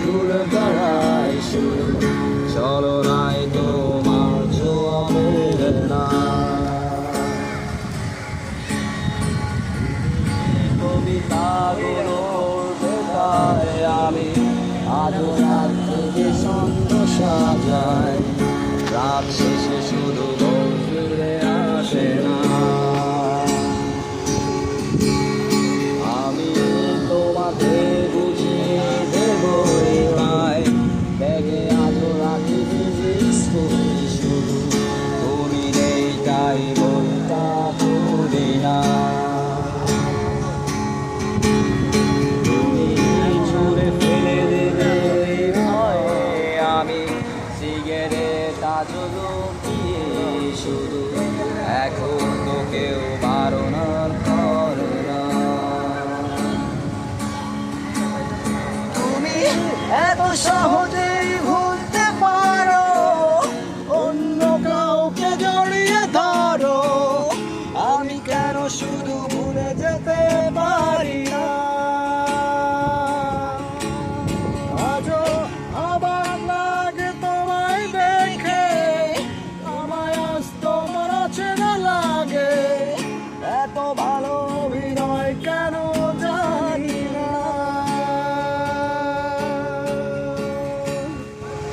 ঘুরে বেড়াই শুধু চলো নাই তোমার ছোঁয়া মেলে না। কবিতাগুলো বেতায় আমি আজও রাত থেকে সন্ধ্যা সাজাই, রাত শেষে শুধু মন ফিরে আসে না। আমি তোমাকে বুঝিয়ে দেব এবার, ব্যাগে আজও রাখি ফিজিক্স বই শুধু, তুমি নেই তাই বইটা পড়ি না। তুমি ছুঁড়ে ফেলে দেবে এই ভয়ে আমি সিগারেট আজও লুকিয়ে শুধু, এখন তো কেউ বারণ করে না। তুমি এত সহজে